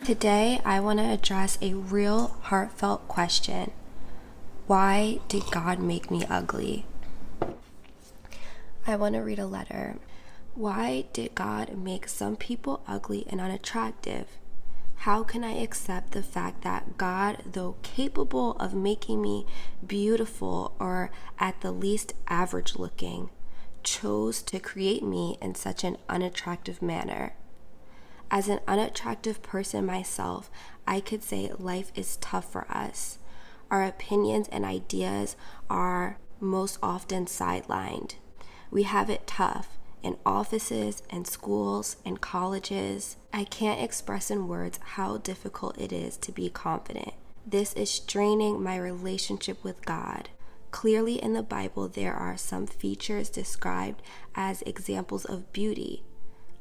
Today, I want to address a real heartfelt question. Why did God make me ugly? I want to read a letter. Why did God make some people ugly and unattractive? How can I accept the fact that God, though capable of making me beautiful or at the least average looking, chose to create me in such an unattractive manner? As an unattractive person myself, I could say life is tough for us. Our opinions and ideas are most often sidelined. We have it tough in offices and schools and colleges. I can't express in words how difficult it is to be confident. This is straining my relationship with God. Clearly in the Bible, there are some features described as examples of beauty.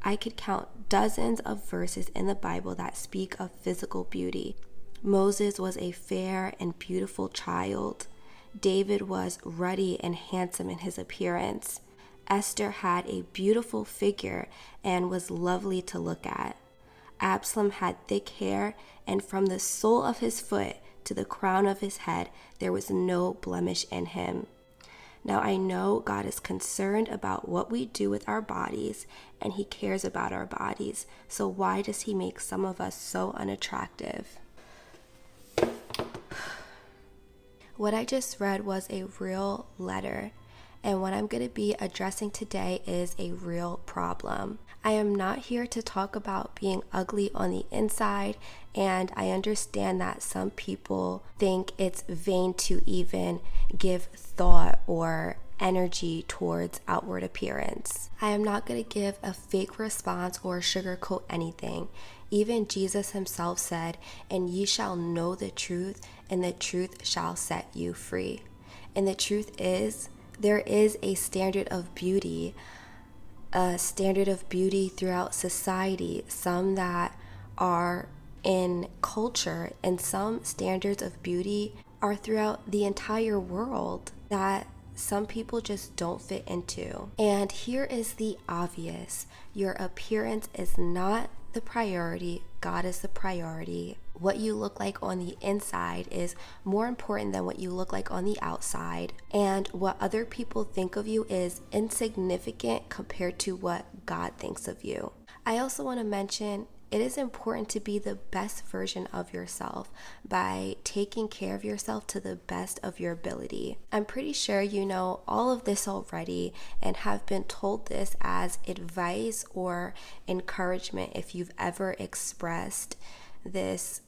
I could count dozens of verses in the Bible that speak of physical beauty. Moses was a fair and beautiful child. David was ruddy and handsome in his appearance. Esther had a beautiful figure and was lovely to look at. Absalom had thick hair, and from the sole of his foot to the crown of his head, there was no blemish in him. Now I know God is concerned about what we do with our bodies, and He cares about our bodies. So why does He make some of us so unattractive? What I just read was a real letter, and what I'm going to be addressing today is a real problem. I am not here to talk about being ugly on the inside, and I understand that some people think it's vain to even give thought or energy towards outward appearance. I am not going to give a fake response or sugarcoat anything. Even Jesus himself said, "And ye shall know the truth, and the truth shall set you free." And the truth is, there is a standard of beauty throughout society, some that are in culture, and some standards of beauty are throughout the entire world that some people just don't fit into. And here is the obvious: your appearance is not the priority. God is the priority. What you look like on the inside is more important than what you look like on the outside. And what other people think of you is insignificant compared to what God thinks of you. I also want to mention it is important to be the best version of yourself by taking care of yourself to the best of your ability. I'm pretty sure you know all of this already and have been told this as advice or encouragement if you've ever expressed this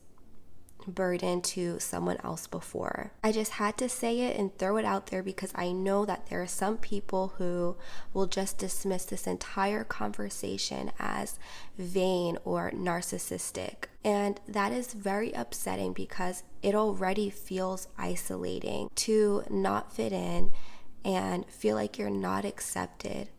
burden to someone else before. I just had to say it and throw it out there because I know that there are some people who will just dismiss this entire conversation as vain or narcissistic. And that is very upsetting because it already feels isolating to not fit in and feel like you're not accepted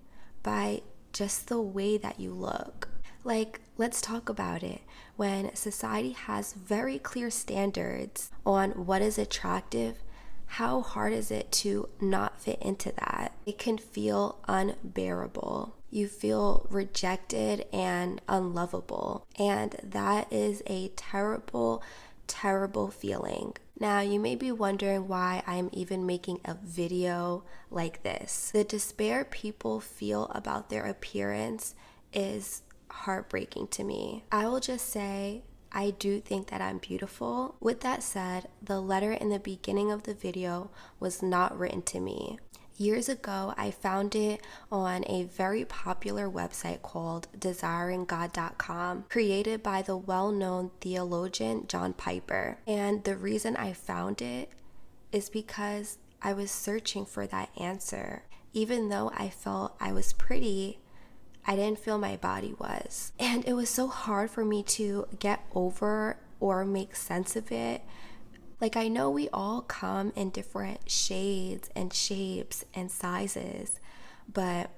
by just the way that you look. Like, let's talk about it. When society has very clear standards on what is attractive, how hard is it to not fit into that? It can feel unbearable. You feel rejected and unlovable. And that is a terrible, terrible feeling. Now, you may be wondering why I'm even making a video like this. The despair people feel about their appearance is heartbreaking to me. I will just say I do think that I'm beautiful. With that said, the letter in the beginning of the video was not written to me. Years ago, I found it on a very popular website called desiringgod.com, created by the well-known theologian John Piper. And the reason I found it is because I was searching for that answer. Even though I felt I was pretty, I didn't feel my body was. And it was so hard for me to get over or make sense of it. Like, I know we all come in different shades and shapes and sizes, but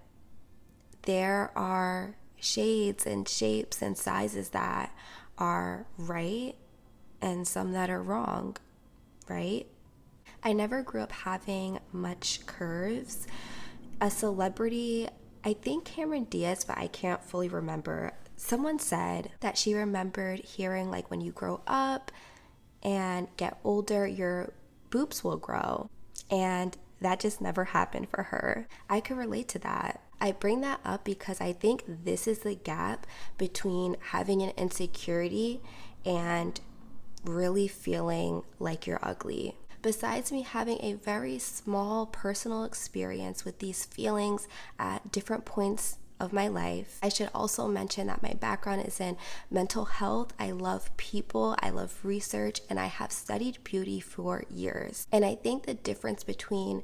there are shades and shapes and sizes that are right and some that are wrong, right? I never grew up having much curves. A celebrity, I think Cameron Diaz, but I can't fully remember, someone said that she remembered hearing like when you grow up and get older, your boobs will grow. And that just never happened for her. I could relate to that. I bring that up because I think this is the gap between having an insecurity and really feeling like you're ugly. Besides me having a very small personal experience with these feelings at different points of my life, I should also mention that my background is in mental health. I love people, I love research, and I have studied beauty for years. And I think the difference between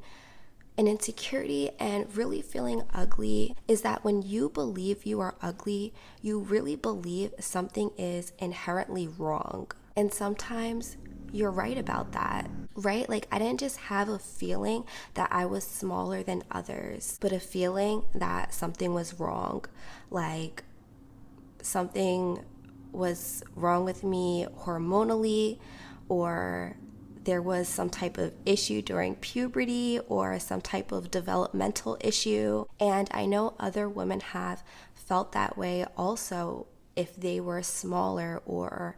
an insecurity and really feeling ugly is that when you believe you are ugly, you really believe something is inherently wrong. And sometimes you're right about that, right? Like, I didn't just have a feeling that I was smaller than others, but a feeling that something was wrong. Like, something was wrong with me hormonally, or there was some type of issue during puberty or some type of developmental issue. And I know other women have felt that way also if they were smaller, or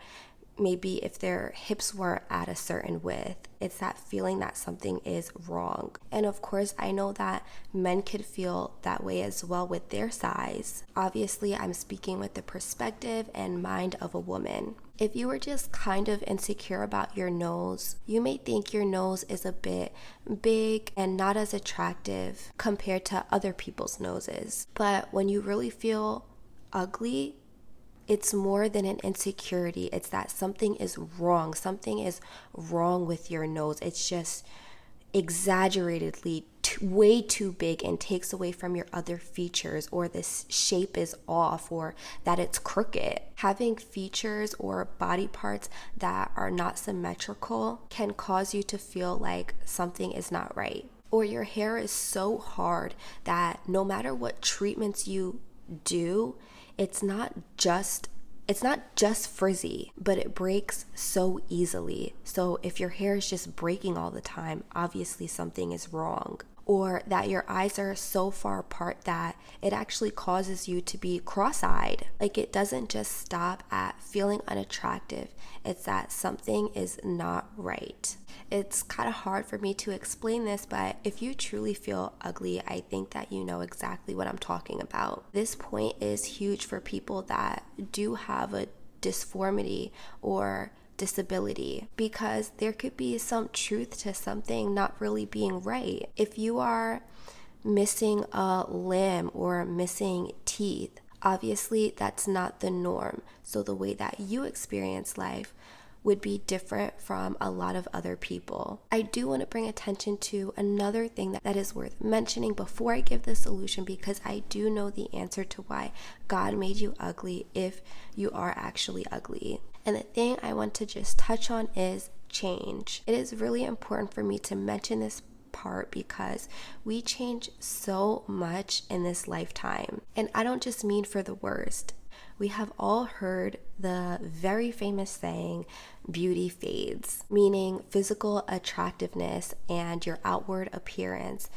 maybe if their hips weren't at a certain width. It's that feeling that something is wrong. And of course, I know that men could feel that way as well with their size. Obviously, I'm speaking with the perspective and mind of a woman. If you were just kind of insecure about your nose, you may think your nose is a bit big and not as attractive compared to other people's noses. But when you really feel ugly, it's more than an insecurity. It's that something is wrong. Something is wrong with your nose. It's just exaggeratedly way too big and takes away from your other features, or this shape is off, or that it's crooked. Having features or body parts that are not symmetrical can cause you to feel like something is not right. Or your hair is so hard that no matter what treatments you do, it's not just frizzy, but it breaks so easily. So if your hair is just breaking all the time, obviously something is wrong. Or that your eyes are so far apart that it actually causes you to be cross-eyed. Like, it doesn't just stop at feeling unattractive. It's that something is not right. It's kind of hard for me to explain this, but if you truly feel ugly, I think that you know exactly what I'm talking about. This point is huge for people that do have a disformity or disability, because there could be some truth to something not really being right. If you are missing a limb or missing teeth, obviously that's not the norm. So the way that you experience life would be different from a lot of other people. I do want to bring attention to another thing that is worth mentioning before I give the solution, because I do know the answer to why God made you ugly if you are actually ugly. And the thing I want to just touch on is change. It is really important for me to mention this part because we change so much in this lifetime. And I don't just mean for the worst. We have all heard the very famous saying, beauty fades, meaning physical attractiveness and your outward appearance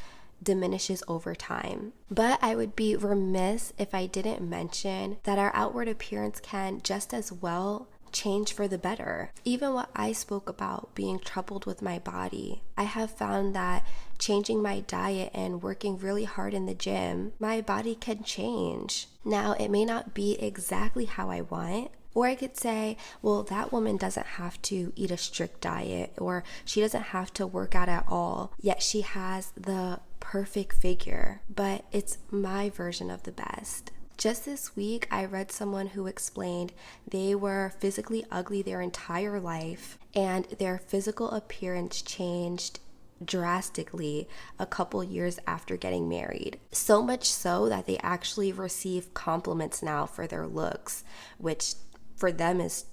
diminishes over time. But I would be remiss if I didn't mention that our outward appearance can just as well change for the better. Even what I spoke about, being troubled with my body, I have found that changing my diet and working really hard in the gym, my body can change. Now, it may not be exactly how I want, or I could say, well, that woman doesn't have to eat a strict diet, or she doesn't have to work out at all, yet she has the perfect figure. But it's my version of the best. Just this week, I read someone who explained they were physically ugly their entire life, and their physical appearance changed drastically a couple years after getting married. So much so that they actually receive compliments now for their looks, which for them is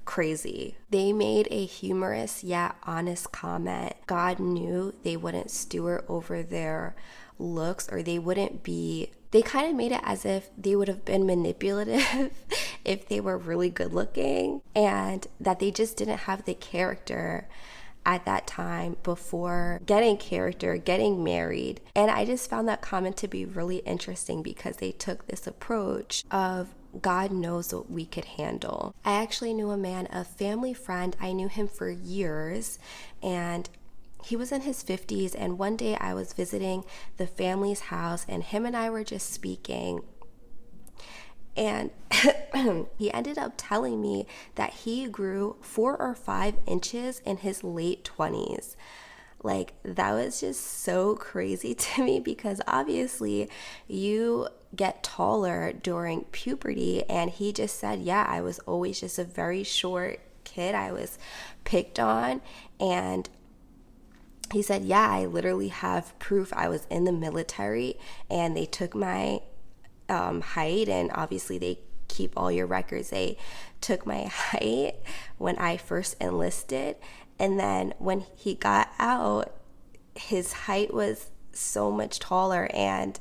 crazy. They made a humorous yet honest comment. God knew they wouldn't steward over their looks, or they kind of made it as if they would have been manipulative if they were really good looking, and that they just didn't have the character at that time before getting married. And I just found that comment to be really interesting because they took this approach of God knows what we could handle. I actually knew a man, a family friend. I knew him for years, and he was in his 50s. And one day I was visiting the family's house, and him and I were just speaking. And he ended up telling me that he grew 4 or 5 inches in his late 20s. Like, that was just so crazy to me, because obviously you get taller during puberty. And he just said, yeah, I was always just a very short kid. I was picked on. And he said, yeah, I literally have proof. I was in the military and they took my height, and obviously they keep all your records. They took my height when I first enlisted, and then when he got out, his height was so much taller, and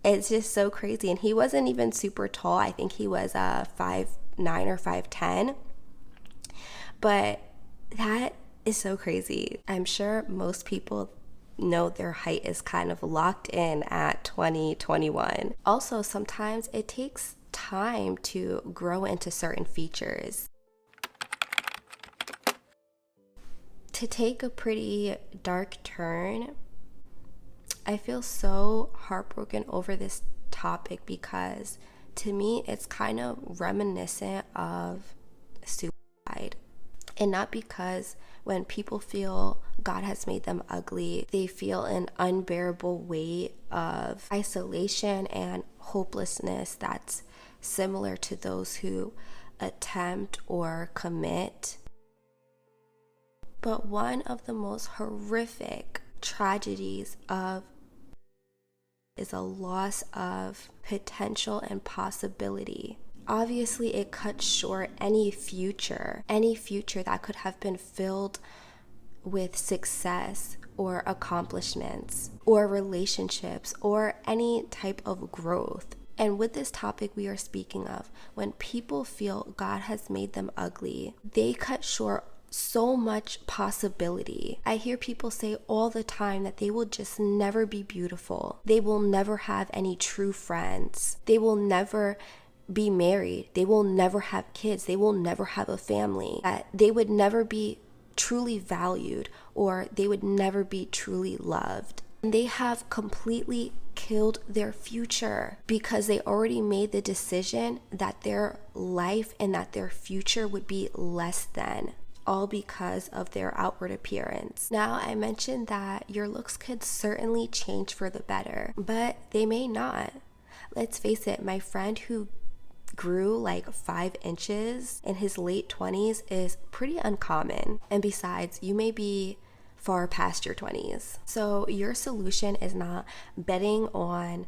it's just so crazy. And he wasn't even super tall. I think he was 5'9" or 5'10", but that is so crazy. I'm sure most people know their height is kind of locked in at 20, 21. Also, sometimes it takes time to grow into certain features. To take a pretty dark turn, I feel so heartbroken over this topic, because to me it's kind of reminiscent of suicide. And not because when people feel God has made them ugly, they feel an unbearable weight of isolation and hopelessness that's similar to those who attempt or commit. But one of the most horrific tragedies is a loss of potential and possibility. Obviously, it cuts short any future that could have been filled with success or accomplishments or relationships or any type of growth. And with this topic we are speaking of, when people feel God has made them ugly, they cut short so much possibility. I hear people say all the time that they will just never be beautiful. They will never have any true friends. They will never be married. They will never have kids. They will never have a family. That they would never be truly valued, or they would never be truly loved. And they have completely killed their future, because they already made the decision that their life and that their future would be less than, all because of their outward appearance. Now, I mentioned that your looks could certainly change for the better, but they may not. Let's face it, my friend who grew like 5 inches in his late 20s is pretty uncommon. And besides, you may be far past your 20s. So your solution is not betting on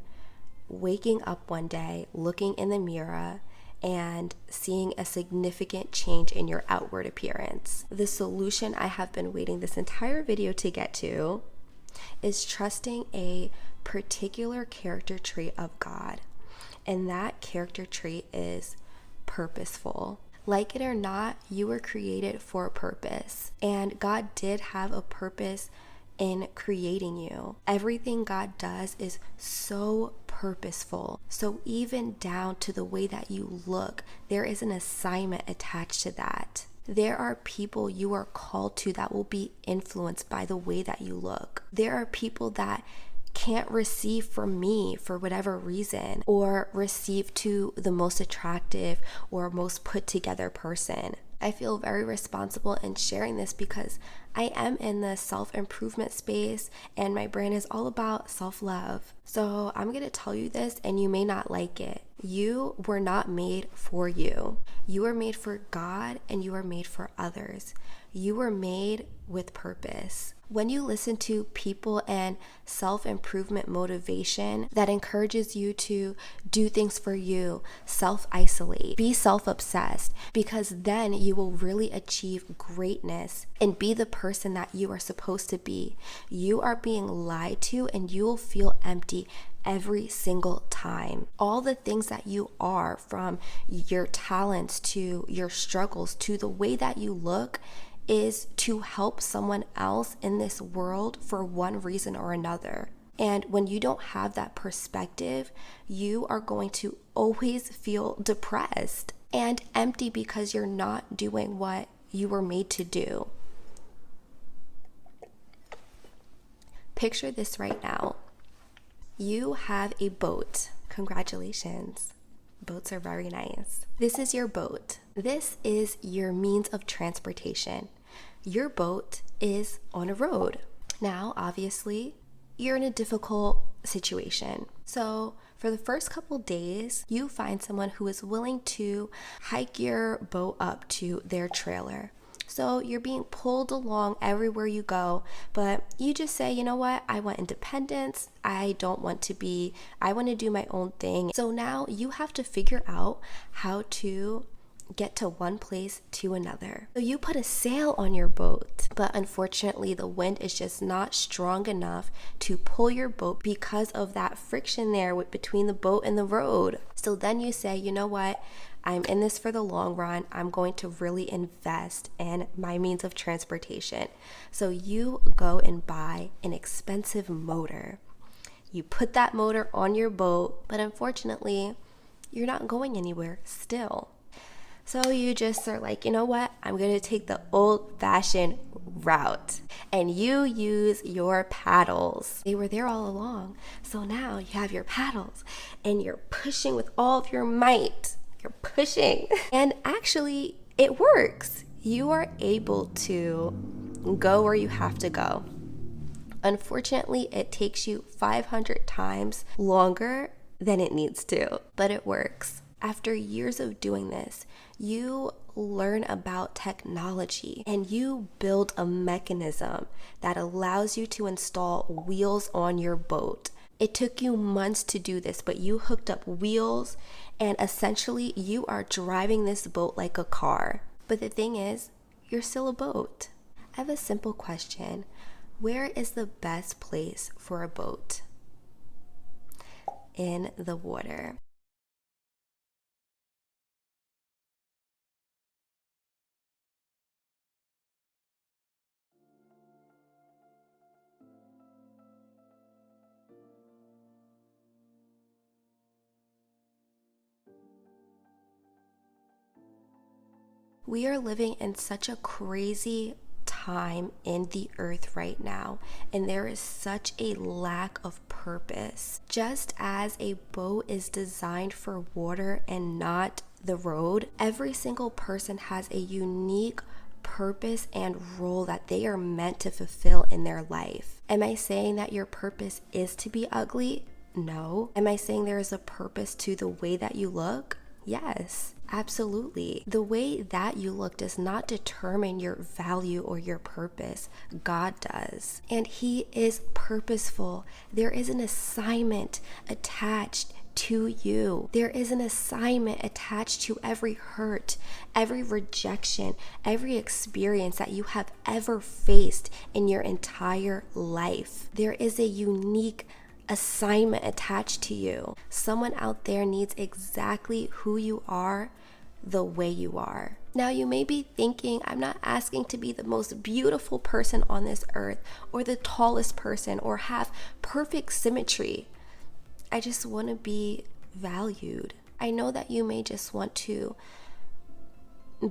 waking up one day, looking in the mirror, and seeing a significant change in your outward appearance. The solution I have been waiting this entire video to get to is trusting a particular character trait of God. And that character trait is purposeful. Like it or not, you were created for a purpose. And God did have a purpose in creating you. Everything God does is so purposeful. So even down to the way that you look, there is an assignment attached to that. There are people you are called to that will be influenced by the way that you look. There are people that can't receive from me for whatever reason, or receive to the most attractive or most put together person. I feel very responsible in sharing this because I am in the self-improvement space, and my brand is all about self-love. So I'm going to tell you this, and you may not like it. You were not made for you. You were made for God, and you were made for others. You were made with purpose. When you listen to people and self-improvement motivation that encourages you to do things for you, self-isolate, be self-obsessed, because then you will really achieve greatness and be the person that you are supposed to be. You are being lied to, and you will feel empty every single time. All the things that you are, from your talents to your struggles to the way that you look, is to help someone else in this world for one reason or another. And when you don't have that perspective, you are going to always feel depressed and empty because you're not doing what you were made to do. Picture this right now. You have a boat. Congratulations. Boats are very nice. This is your boat. This is your means of transportation. Your boat is on a road. Now, obviously, you're in a difficult situation. So for the first couple days, you find someone who is willing to hike your boat up to their trailer. So you're being pulled along everywhere you go, but you just say, you know what? I want independence. I want to do my own thing. So now you have to figure out how to get to one place to another. So you put a sail on your boat, but unfortunately the wind is just not strong enough to pull your boat because of that friction there between the boat and the road. So then you say, you know what? I'm in this for the long run. I'm going to really invest in my means of transportation. So you go and buy an expensive motor. You put that motor on your boat, but unfortunately, you're not going anywhere still. So you just are like, you know what? I'm going to take the old-fashioned route. And you use your paddles. They were there all along. So now you have your paddles and you're pushing with all of your might. You're pushing. And actually, it works. You are able to go where you have to go. Unfortunately, it takes you 500 times longer than it needs to, but it works. After years of doing this, you learn about technology and you build a mechanism that allows you to install wheels on your boat. It took you months to do this, but you hooked up wheels and essentially you are driving this boat like a car. But the thing is, you're still a boat. I have a simple question. Where is the best place for a boat? In the water. We are living in such a crazy time in the earth right now, and there is such a lack of purpose. Just as a boat is designed for water and not the road, every single person has a unique purpose and role that they are meant to fulfill in their life. Am I saying that your purpose is to be ugly? No. Am I saying there is a purpose to the way that you look? Yes, absolutely. The way that you look does not determine your value or your purpose. God does. And He is purposeful. There is an assignment attached to you. There is an assignment attached to every hurt, every rejection, every experience that you have ever faced in your entire life. There is a unique assignment attached to you. Someone out there needs exactly who you are, the way you are. Now you may be thinking, I'm not asking to be the most beautiful person on this earth or the tallest person or have perfect symmetry. I just want to be valued. I know that you may just want to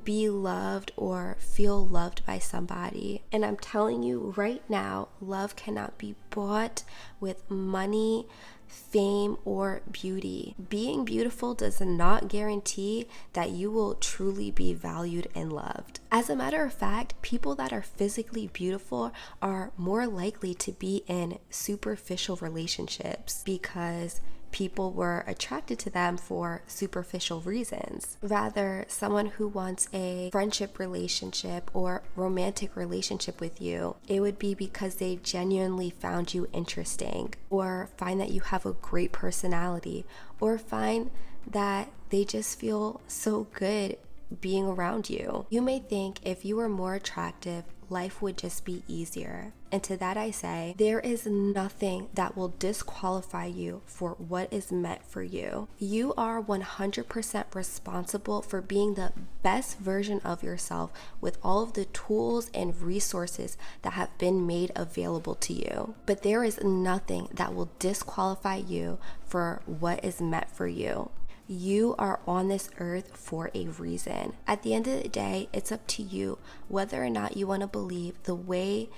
be loved or feel loved by somebody. And I'm telling you right now, love cannot be bought with money, fame, or beauty. Being beautiful does not guarantee that you will truly be valued and loved. As a matter of fact, people that are physically beautiful are more likely to be in superficial relationships because people were attracted to them for superficial reasons. Rather, someone who wants a friendship relationship or romantic relationship with you, it would be because they genuinely found you interesting, or find that you have a great personality, or find that they just feel so good being around you. You may think if you were more attractive, life would just be easier. And to that I say, there is nothing that will disqualify you for what is meant for you. You are 100% responsible for being the best version of yourself with all of the tools and resources that have been made available to you. But there is nothing that will disqualify you for what is meant for you. You are on this earth for a reason. At the end of the day, it's up to you whether or not you want to believe the way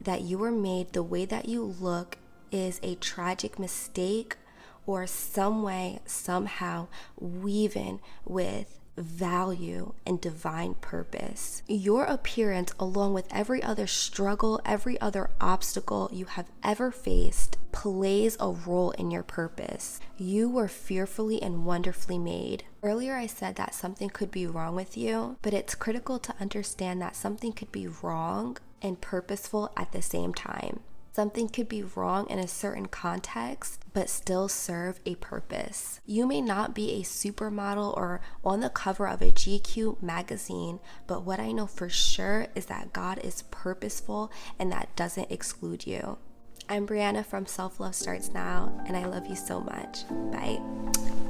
that you were made, the way that you look is a tragic mistake, or some way, somehow weaving with value and divine purpose. Your appearance, along with every other struggle, every other obstacle you have ever faced, plays a role in your purpose. You were fearfully and wonderfully made. Earlier I said that something could be wrong with you, but it's critical to understand that something could be wrong and purposeful at the same time. Something could be wrong in a certain context, but still serve a purpose. You may not be a supermodel or on the cover of a GQ magazine, but what I know for sure is that God is purposeful and that doesn't exclude you. I'm Brianna from Self Love Starts Now, and I love you so much. Bye.